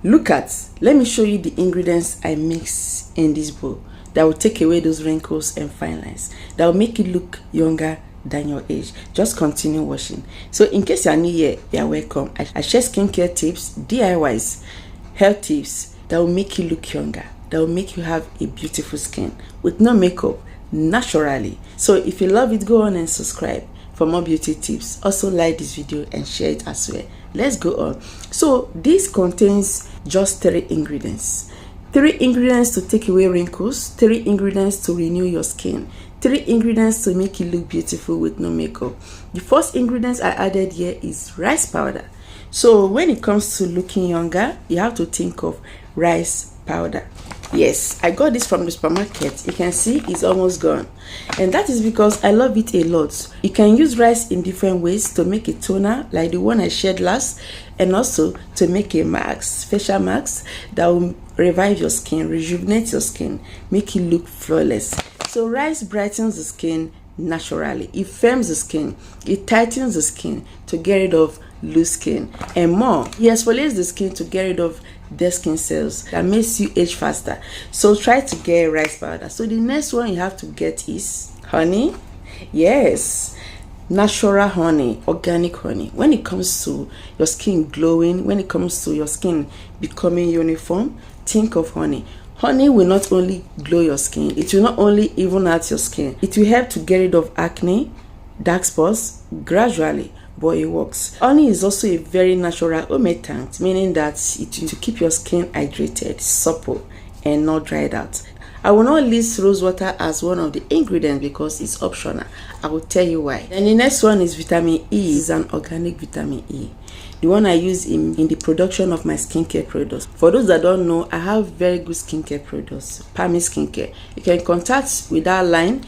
Let me show you the ingredients I mix in this bowl that will take away those wrinkles and fine lines, that will make you look younger than your age. Just continue watching. So in case you are new here, you are welcome. I share skincare tips, DIYs, health tips that will make you look younger, that will make you have a beautiful skin with no makeup, naturally. So if you love it, go on and subscribe for more beauty tips. Also like this video and share it as well. Let's go on. So this contains just 3 ingredients. 3 ingredients to take away wrinkles, 3 ingredients to renew your skin, 3 ingredients to make you look beautiful with no makeup. The first ingredient I added here is rice powder. So when it comes to looking younger, you have to think of rice powder. Yes, I got this from the supermarket. You can see it's almost gone, and that is because I love it a lot. You can use rice in different ways to make a toner like the one I shared last, and also to make a mask, facial mask that will revive your skin, rejuvenate your skin, make you look flawless. So rice brightens the skin naturally. It firms the skin, it tightens the skin to get rid of loose skin, and more, it exfoliates the skin to get rid of dead skin cells that makes you age faster. So try to get rice powder. So the next one you have to get is honey. Yes, natural honey, organic honey. When it comes to your skin glowing, when it comes to your skin becoming uniform, think of honey. Honey will not only glow your skin, it will not only even out your skin, it will help to get rid of acne, dark spots gradually, but it works. Honey is also a very natural humectant, meaning that it will keep your skin hydrated, supple, and not dried out. I will not list rose water as one of the ingredients because it's optional. I will tell you why. And the next one is vitamin E. It's an organic vitamin E, the one I use in the production of my skincare products. For those that don't know, I have very good skincare products, Palmy Skincare. You can contact with that line,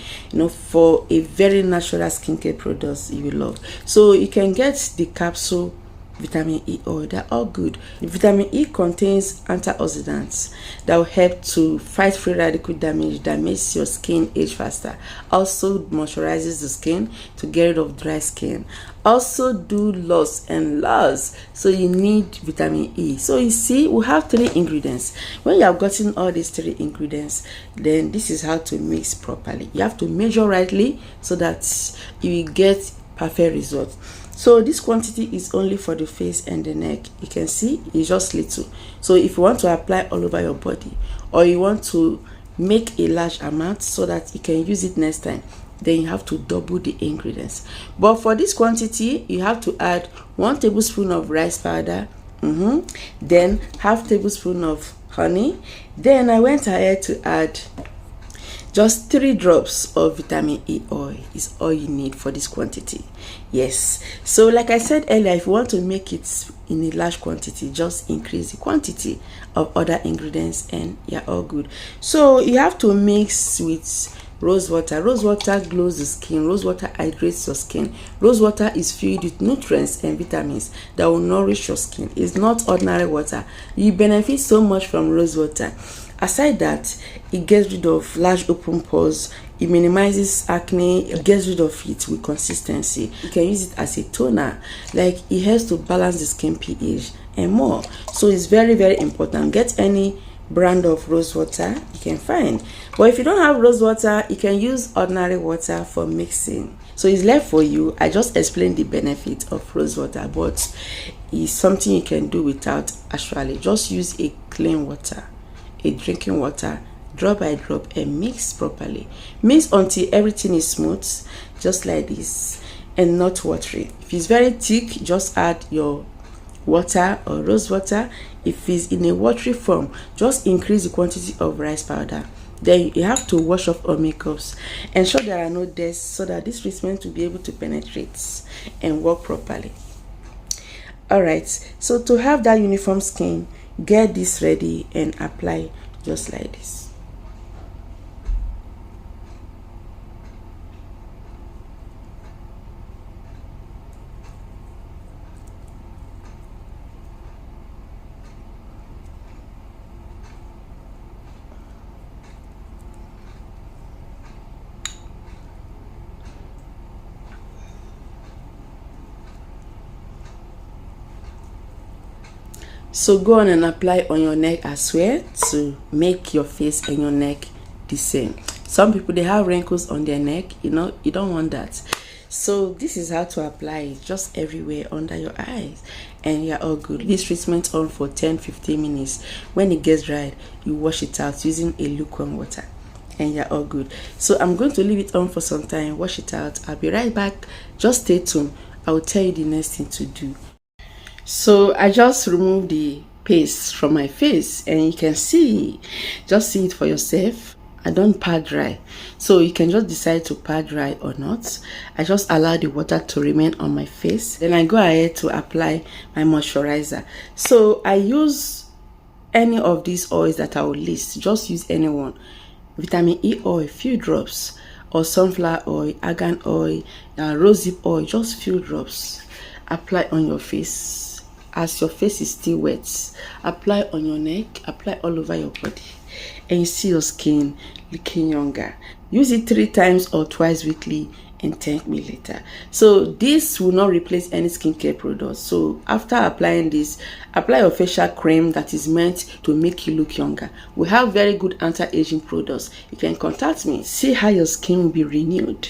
for a very natural skincare products you will love. So you can get the capsule vitamin E oil. They're all good. The vitamin E contains antioxidants that will help to fight free radical damage that makes your skin age faster. Also moisturizes the skin to get rid of dry skin. Also do loss and loss, so you need vitamin E. So you see, we have 3 ingredients. When you have gotten all these 3 ingredients, then this is how to mix properly. You have to measure rightly so that you will get perfect results. So this quantity is only for the face and the neck. You can see it's just little. So if you want to apply all over your body, or you want to make a large amount so that you can use it next time, then you have to double the ingredients. But for this quantity, you have to add 1 tablespoon of rice powder, then half tablespoon of honey. Then I went ahead to add just 3 drops of vitamin E oil is all you need for this quantity. Yes, so like I said earlier, if you want to make it in a large quantity, just increase the quantity of other ingredients and you're all good. So you have to mix with rose water. Rose water glows the skin. Rose water hydrates your skin. Rose water is filled with nutrients and vitamins that will nourish your skin. It's not ordinary water. You benefit so much from rose water. Aside that, it gets rid of large open pores, it minimizes acne, it gets rid of it with consistency. You can use it as a toner, like it helps to balance the skin pH and more. So it's very, very important. Get any brand of rose water you can find. But if you don't have rose water, you can use ordinary water for mixing. So it's left for you. I just explained the benefit of rose water, but it's something you can do without actually. Just use a clean water, a drinking water, drop by drop, and mix properly. Mix until everything is smooth, just like this, and not watery. If it's very thick, just add your water or rose water. If it's in a watery form, just increase the quantity of rice powder. Then you have to wash off all makeups. Ensure there are no dents so that this treatment will be able to penetrate and work properly. Alright, so to have that uniform skin, get this ready and apply just like this. So go on and apply on your neck as well to make your face and your neck the same. Some people, they have wrinkles on their neck, you know, you don't want that. So this is how to apply it, just everywhere under your eyes, and you're all good. This treatment on for 10-15 minutes. When it gets dry, you wash it out using a lukewarm water, and you're all good. So I'm going to leave it on for some time, wash it out. I'll be right back. Just stay tuned. I will tell you the next thing to do. So I just removed the paste from my face, and you can see, just see it for yourself. I don't pat dry, so you can just decide to pat dry or not. I just allow the water to remain on my face, then I go ahead to apply my moisturizer. So I use any of these oils that I will list. Just use any one. Vitamin E oil, few drops, or sunflower oil, argan oil, rosehip oil, just few drops. Apply on your face. As your face is still wet, apply on your neck, apply all over your body, and you see your skin looking younger. Use it 3 times or twice weekly and thank me later. So this will not replace any skincare product. So after applying this, apply your facial cream that is meant to make you look younger. We have very good anti-aging products. You can contact me. See how your skin will be renewed.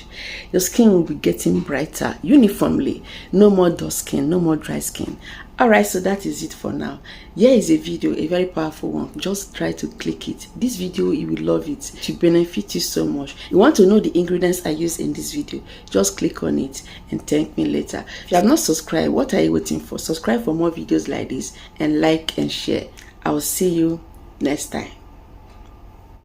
Your skin will be getting brighter uniformly. No more dull skin, no more dry skin. Alright, so that is it for now. Here is a video, a very powerful one. Just try to click it. This video, you will love it. It will benefit you so much. You want to know the ingredients I use in this video, just click on it and thank me later. If you have not subscribed, what are you waiting for? Subscribe for more videos like this, and like and share. I will see you next time.